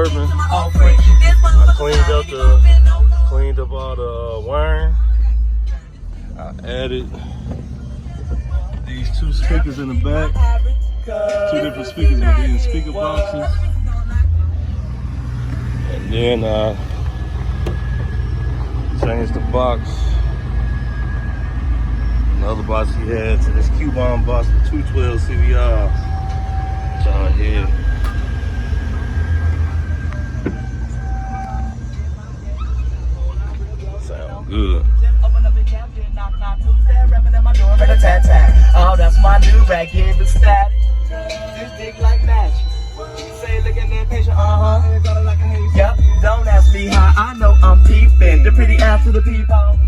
Suburban. I cleaned up all the wiring. I added these 2 speakers in the back, 2 different speakers within speaker boxes, and then changed the box, another box he had, to this qbomb box for 212 CVR. Y'all here. Sound good. Oh, that's my new rag, give it static. This big like magic. Say looking impatient, Yep, don't ask me how I know I'm peeping. The pretty ass to the people.